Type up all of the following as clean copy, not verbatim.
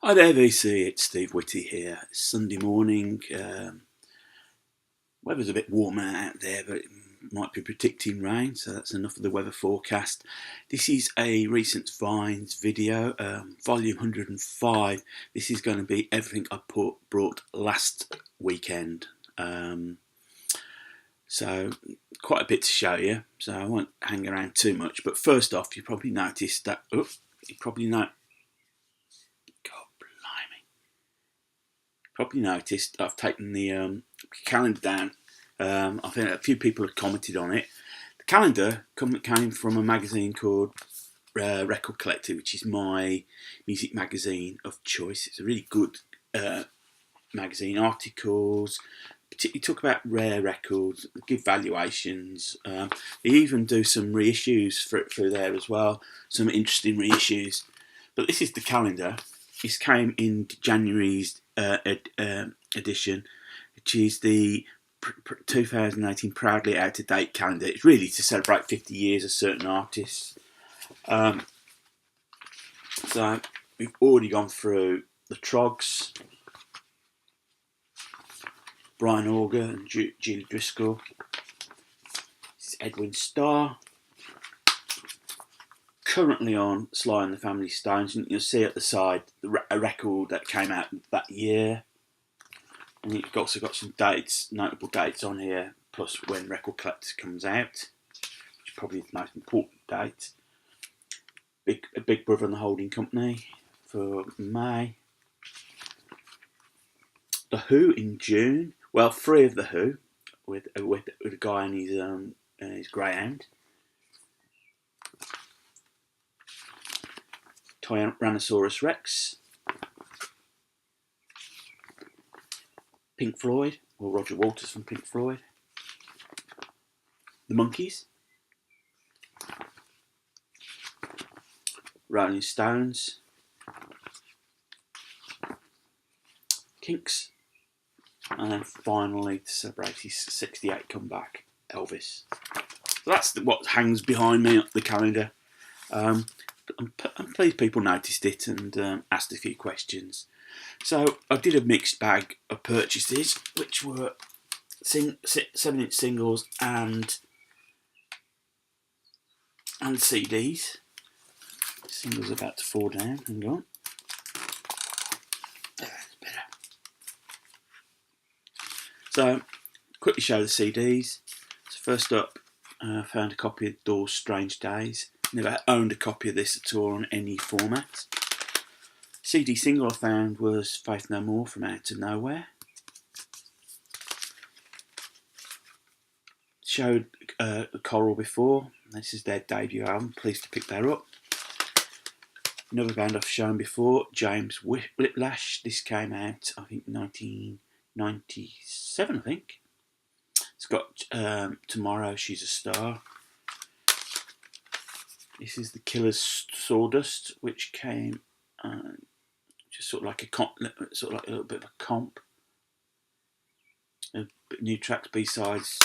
Hi there, VC. It's Steve Whitty here. It's Sunday morning. Weather's a bit warmer out there, but it might be predicting rain, so that's enough of the weather forecast. This is a recent Vines video, volume 105. This is going to be everything I brought last weekend. So quite a bit to show you, so I won't hang around too much. But first off, you probably noticed that. Probably noticed I've taken the calendar down. I think a few people have commented on it. The calendar came from a magazine called Record Collective, which is my music magazine of choice. It's a really good magazine. Articles, particularly talk about rare records, give valuations. They even do some reissues through there as well. Some interesting reissues. But this is the calendar. This came in January's edition, which is the 2018 Proudly Out of Date calendar. It's really to celebrate 50 years of certain artists. So we've already gone through the Trogs, Brian Auger and Julie Driscoll. This is Edwin Starr. Currently on Sly and the Family Stones, and you'll see at the side a record that came out that year. And you've also got some dates, notable dates on here, plus when Record Collector comes out, which is probably the most important date. Big Brother and the Holding Company for May. The Who in June. Well, 3 of the Who with a guy and his greyhound. Tyrannosaurus Rex. Pink Floyd, or Roger Waters from Pink Floyd. The Monkees. Rolling Stones. Kinks. And then finally, to celebrate his 68 comeback, Elvis. So that's what hangs behind me on the calendar. I'm pleased people noticed it and asked a few questions. So I did a mixed bag of purchases, which were 7-inch singles and CDs. Singles are about to fall down. Hang on. That's better. So quickly show the CDs. So first up, I found a copy of Doors' Strange Days. Never owned a copy of this at all on any format. CD single I found was Faith No More from Out of Nowhere. Showed Coral before. This is their debut album. Pleased to pick that up. Another band I've shown before, James Whiplash. This came out, I think, 1997, I think. It's got Tomorrow, She's a Star. This is the Killers' Sawdust, which came just sort of like a little bit of a comp. New tracks, B-sides.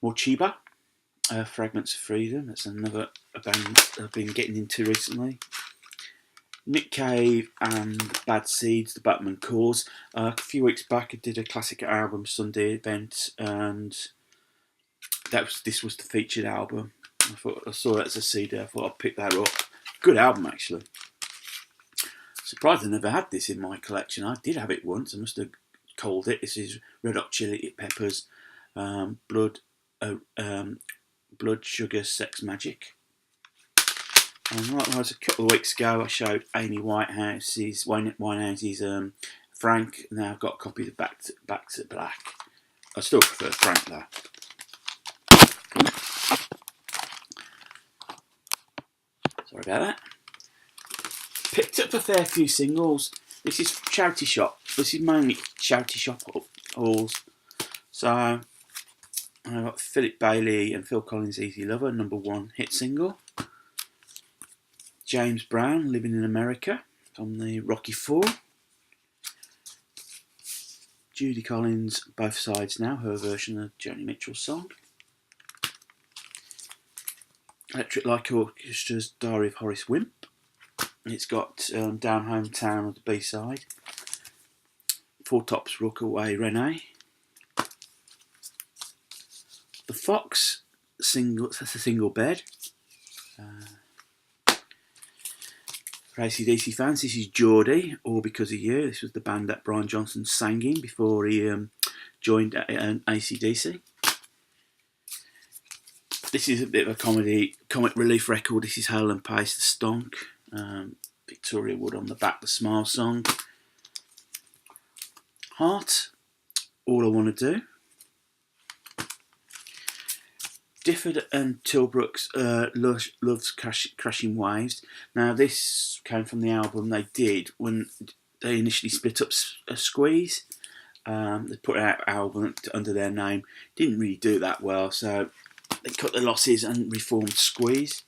Morcheeba, Fragments of Freedom. That's another band I've been getting into recently. Nick Cave and Bad Seeds, The Batman Cause. A few weeks back I did a classic album Sunday event, and this was the featured album. I saw it as a CD. I thought I'd pick that up. Good album, actually. Surprised I never had this in my collection. I did have it once. I must have culled it. This is Red Hot Chili Peppers, Blood, Sugar, Sex, Magic. And likewise, a couple of weeks ago, I showed Amy Winehouse's Frank. Now I've got a copy of Back to Black. I still prefer Frank though. Sorry about that. Picked up a fair few singles. This is charity shop. This is mainly charity shop hauls. So I've got Philip Bailey and Phil Collins' Easy Lover, #1 hit single. James Brown, Living in America, from the Rocky Four. Judy Collins, Both Sides Now, her version of Joni Mitchell's song. Electric Light Orchestra's Diary of Horace Wimp. It's got Down Hometown on the B-side, Four Tops Rockaway Renee, The Fox single, that's a single bed. For AC/DC fans, this is Geordie, All Because of You. This was the band that Brian Johnson sang in before he joined AC/DC. This is a bit of a comic relief record. This is Hell and Pace, The Stonk. Victoria Wood on the back, The Smile Song. Heart, All I Want to Do. Difford and Tilbrook's Love's Crashing Waves. Now this came from the album they did when they initially split up Squeeze. They put out an album under their name. Didn't really do that well, so they cut the losses and reformed Squeeze.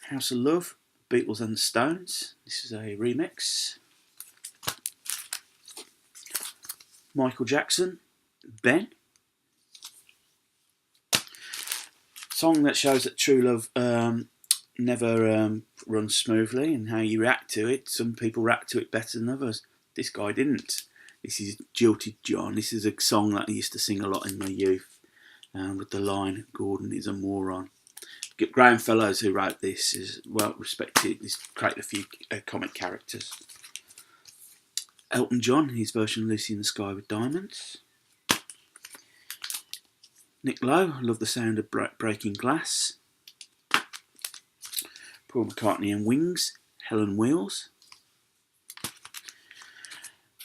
House of Love, Beatles and the Stones. This is a remix. Michael Jackson, Ben. Song that shows that true love never runs smoothly, and how you react to it. Some people react to it better than others. This guy didn't. This is Jilted John. This is a song that I used to sing a lot in my youth, with the line, Gordon is a moron. Graham Fellows, who wrote this, is well respected. He's created a few comic characters. Elton John, his version of Lucy in the Sky with Diamonds. Nick Lowe, Love the Sound of Breaking Glass. Paul McCartney and Wings, Helen Wheels.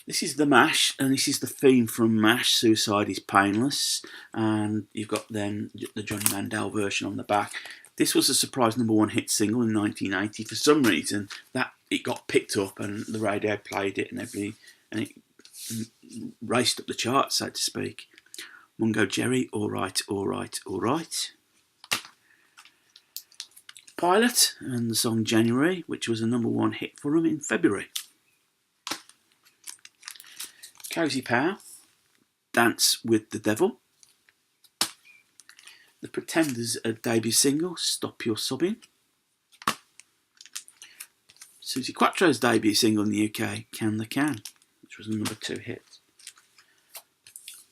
This is The Mash, and this is the theme from MASH, Suicide is Painless. And you've got then the Johnny Mandel version on the back. This was a surprise #1 hit single in 1980. For some reason, that it got picked up and the radio played it and it raced up the charts, so to speak. Mungo Jerry, All Right, All Right, All Right. Pilot and the song January, which was a #1 hit for him in February. Cozy Powell, Dance with the Devil. The Pretenders' debut single, Stop Your Sobbing. Suzi Quattro's debut single in the UK, Can the Can, which was a #2 hit.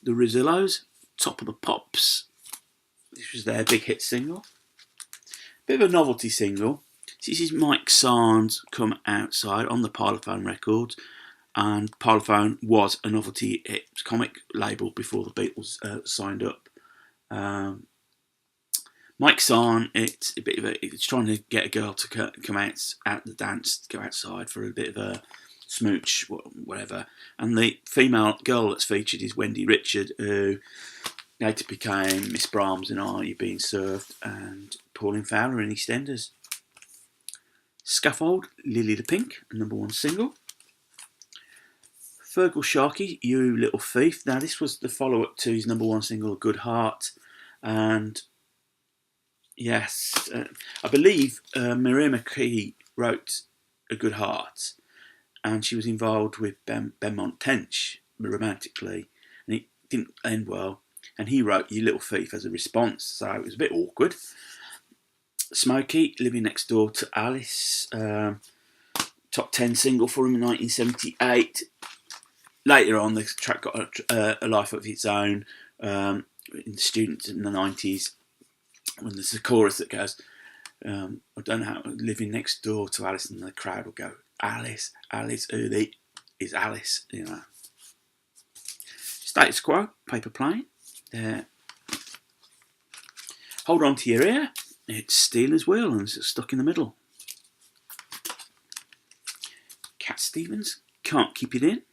The Rosillos, Top of the Pops. This was their big hit single. Bit of a novelty single. This is Mike Sarn's Come Outside on the Parlophone record. And Parlophone was a novelty hit comic label before the Beatles signed up. Mike Sarn, it's trying to get a girl to come out the dance, to go outside for a bit of a smooch, whatever. And the female girl that's featured is Wendy Richard, who later became Miss Brahms in Are You Being Served, and Pauline Fowler in EastEnders. Scaffold, Lily the Pink, a #1 single. Fergal Sharkey, You Little Thief. Now this was the follow-up to his #1 single, Good Heart. And yes, I believe Maria McKee wrote A Good Heart, and she was involved with Benmont Tench romantically, and it didn't end well. And he wrote You Little Thief as a response, so it was a bit awkward. Smokey, Living Next Door to Alice, top 10 single for him in 1978. Later on, the track got a life of its own in the students in the 90s. When there's a chorus that goes, I don't know how, living next door to Alice, and the crowd will go, Alice, Alice, who is Alice, you know. Status Quo, Paper Plane. Hold On to Your Ear. It's Steeler's Wheel, and it's stuck in the middle. Cat Stevens, Can't Keep It In.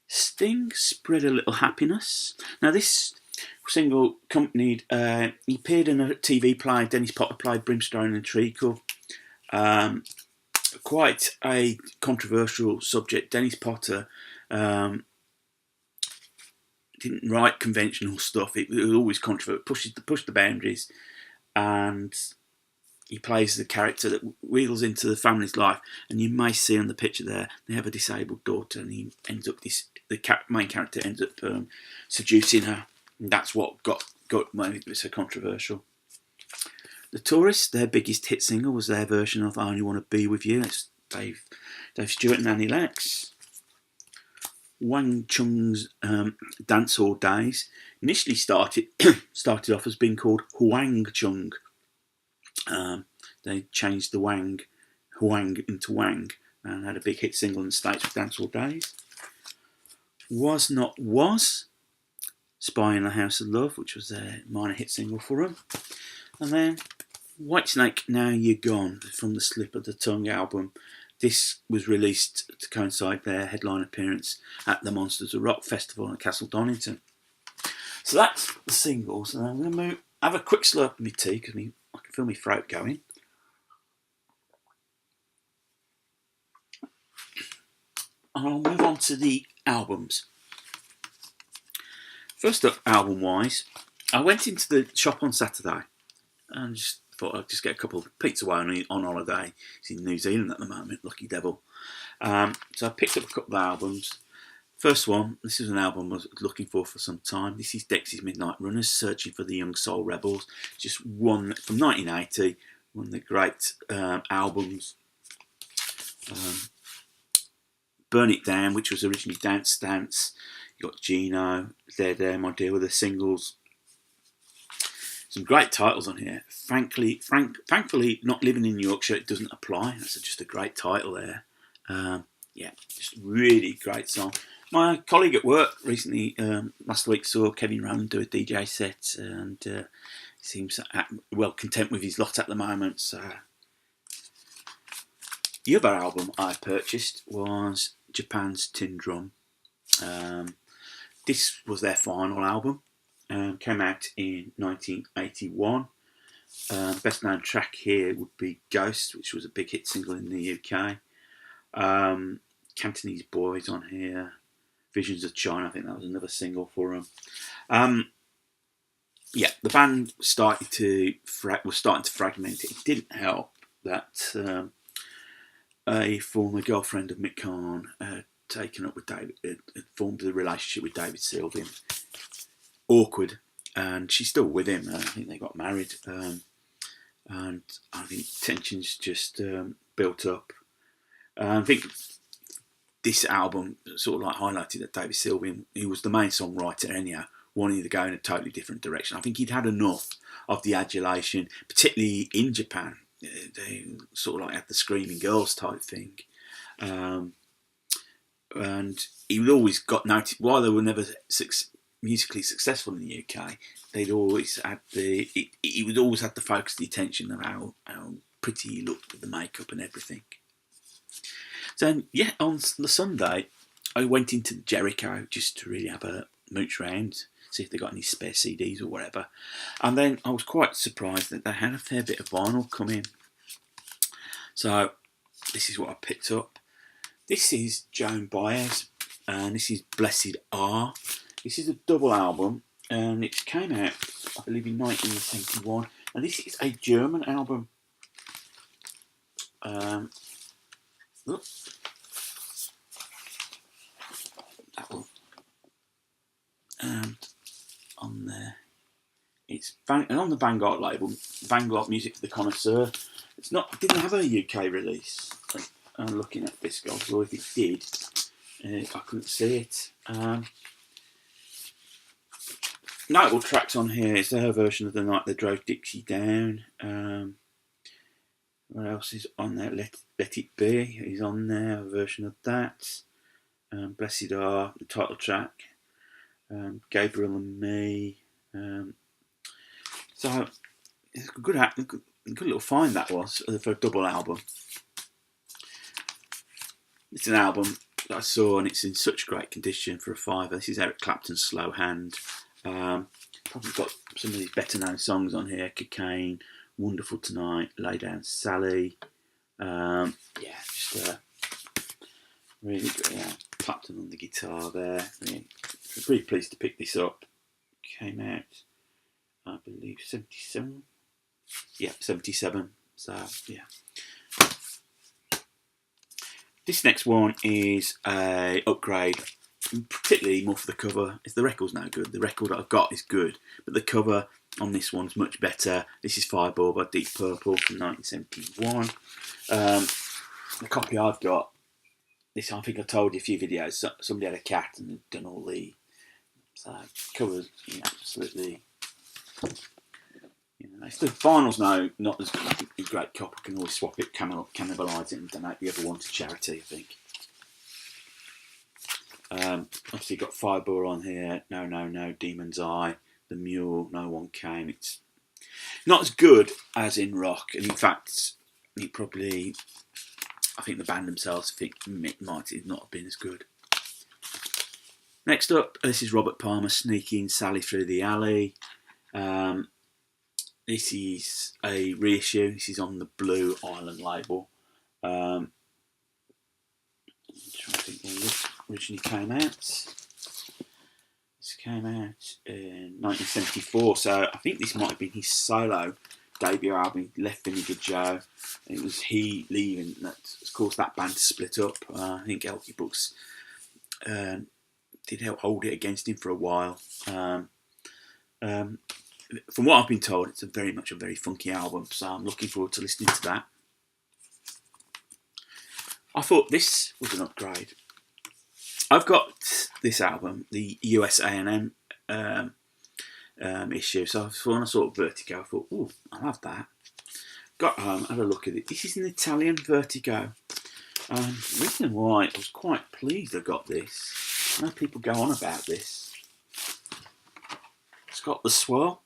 Sting, Spread a Little Happiness. Now this single accompanied, he appeared in a TV play, Dennis Potter played Brimstone and Treacle. Quite a controversial subject. Dennis Potter didn't write conventional stuff. It was always controversial, pushed the boundaries, and he plays the character that wheels into the family's life. And you may see on the picture there, they have a disabled daughter, and he ends up the main character ends up seducing her, and that's what got made it so controversial. The Tourists, their biggest hit single was their version of I Only Want to Be With You. It's Dave Stewart and Annie Lennox. Wang Chung's Dance Hall Days initially started off as being called Huang Chung. They changed the Huang into Wang, and had a big hit single in the States with Dance Hall Days. Was Not Was, Spy in the House of Love, which was a minor hit single for them. And then Whitesnake, Now You're Gone, from the Slip of the Tongue album. This was released to coincide their headline appearance at the Monsters of Rock Festival at Castle Donington. So that's the singles. And I'm going to have a quick slurp of my tea because I can feel my throat going. And I'll move on to the albums. First up, album-wise, I went into the shop on Saturday and just thought I'd just get a couple of pizza away on holiday. He's in New Zealand at the moment, lucky devil. So I picked up a couple of albums. First one, this is an album I was looking for some time. This is Dexy's Midnight Runners, Searching for the Young Soul Rebels. Just one from 1980, one of the great albums. Burn It Down, which was originally Dance Dance. You got Gino, There, My Dear, with the singles. Some great titles on here. Thankfully, Not Living in Yorkshire, it doesn't apply. That's just a great title there. Just really great song. My colleague at work recently, last week, saw Kevin Rowland do a DJ set, and seems well content with his lot at the moment. So, the other album I purchased was Japan's Tin Drum. This was their final album. Came out in 1981. Best known track here would be Ghost, which was a big hit single in the UK. Cantonese Boys on here. Visions of China, I think that was another single for them. The band was starting to fragment. It didn't help that a former girlfriend of Mick Karn had taken up with David, had formed a relationship with David Sylvian. Awkward, and she's still with him. I think they got married, and I think tensions just built up. I think this album sort of like highlighted that David Sylvian, who was the main songwriter anyhow, wanted to go in a totally different direction. I think he'd had enough of the adulation, particularly in Japan. They sort of like had the screaming girls type thing. And he would always got noticed, while they were never musically successful in the UK, they'd always had he would always have the focus of the attention of how pretty he looked with the makeup and everything. So on the Sunday, I went into Jericho just to really have a mooch round, see if they got any spare CDs or whatever. And then I was quite surprised that they had a fair bit of vinyl come in. So this is what I picked up. This is Joan Baez, and this is Blessed Are. This is a double album, and it came out, I believe, in 1971. And this is a German album. That one. And on there, it's on the Vanguard label, Vanguard Music for the Connoisseur. It didn't have a UK release. I'm looking at this, guys, or if it did, I couldn't see it. Notable tracks on here is their version of The Night They Drove Dixie Down. What else is on there? Let It Be is on there, a version of that. Blessed Are, the title track. Gabriel and Me. So it's a good little find that was for a double album. It's an album that I saw, and it's in such great condition for a fiver. This is Eric Clapton's Slow Hand. Probably got some of these better known songs on here: Cocaine, Wonderful Tonight, Lay Down Sally. Just really good. Yeah, Clapton on the guitar there. Really, pretty pleased to pick this up. Came out, I believe, 77. Yeah, 77. So yeah. This next one is a upgrade, particularly more for the cover. The record's no good. The record that I've got is good, but the cover on this one's much better. This is Fireball by Deep Purple from 1971. The copy I've got, this, I think I told you a few videos, somebody had a cat and had done all the covers, absolutely. It's the vinyl's now not as a great copy. You can always swap it, cannibalise it, and donate the other one to charity, I think. Obviously, got Fireball on here. No, No, No, Demon's Eye, The Mule, No One Came. It's not as good as in rock, and in fact, I think the band themselves think it might not have been as good. Next up, this is Robert Palmer, Sneaking Sally Through the Alley. This is a reissue. This is on the Blue Island label. I'm trying to think when this originally came out. This came out in 1974, so I think this might have been his solo debut album. He left Vinegar Joe. It was he leaving that caused that band to split up. I think Elkie Brooks did help hold it against him for a while. From what I've been told, it's very much a very funky album, so I'm looking forward to listening to that. I thought this was an upgrade. I've got this album, the US-A&M issue, so when I saw Vertigo, I thought, oh, I'll have that. Got home, had a look at it. This is an Italian Vertigo. The reason why I was quite pleased I got this, I know people go on about this. It's got the swirl.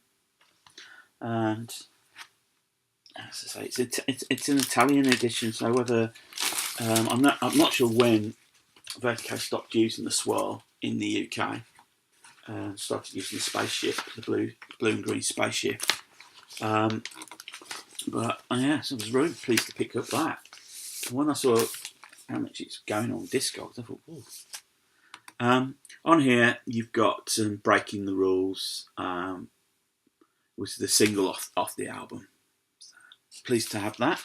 And as I say, it's an Italian edition. So whether I'm not sure when Vertigo stopped using the swirl in the UK, started using the spaceship, the blue and green spaceship. But yeah, so I was really pleased to pick up that. And when I saw how much it's going on Discogs, I thought, oh. On here you've got Breaking the Rules. Was the single off the album. So, pleased to have that.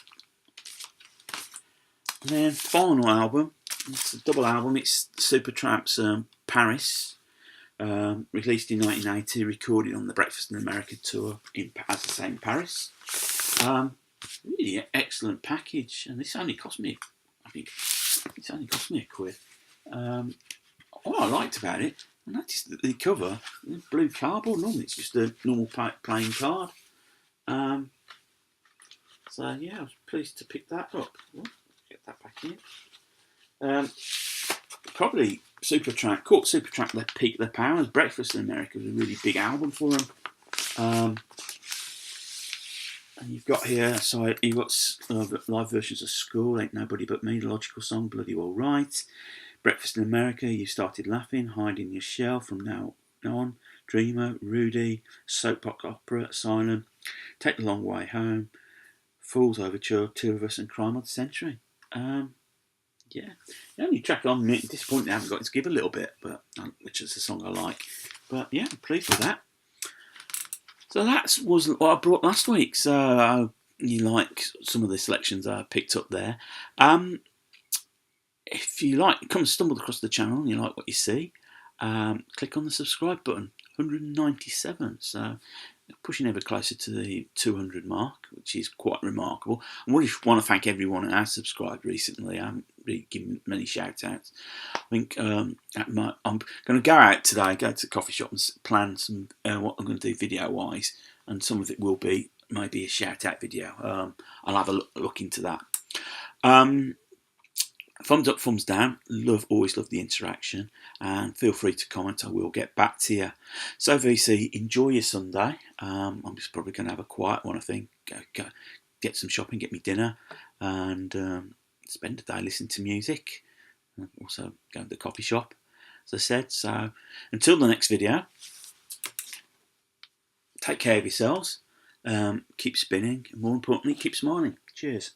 And then final album, it's a double album. It's Supertramp's Paris, released in 1980, recorded on the Breakfast in America tour in Paris. Really excellent package, and this only cost me, I think, it's only cost me £1. What I liked about it, I noticed that the cover, the blue cardboard, normally it's just a normal plain card. So yeah, I was pleased to pick that up. Get that back in. Probably Supertramp, caught Supertramp their peak of their powers. Breakfast in America was a really big album for them. And you've got here, so you've got live versions of School, Ain't Nobody But Me, The Logical Song, Bloody All Right. Breakfast in America, You Started Laughing, Hide in Your Shell, From Now On, Dreamer, Rudy, Soap Opera, Asylum, Take the Long Way Home, Fool's Overture, Two of Us, and Crime of the Century. Yeah, the only track I'm disappointed I haven't got is Give a Little Bit, but which is a song I like. But yeah, I'm pleased with that. So that was what I brought last week. So you like some of the selections I picked up there. If you stumbled across the channel and you like what you see, click on the subscribe button. 197, so pushing ever closer to the 200 mark, which is quite remarkable. I want to thank everyone who has subscribed recently. I haven't really given many shout outs. I think I'm going to go out today, go to the coffee shop and plan some what I'm going to do video wise, and some of it will be maybe a shout out video. I'll have a look into that. Thumbs up, thumbs down. Always love the interaction, and feel free to comment. I will get back to you. So VC, enjoy your Sunday. I'm just probably going to have a quiet one. I think go get some shopping, get me dinner, and spend the day listening to music. Also go to the coffee shop, as I said. So until the next video, take care of yourselves. Keep spinning, and more importantly, keep smiling. Cheers.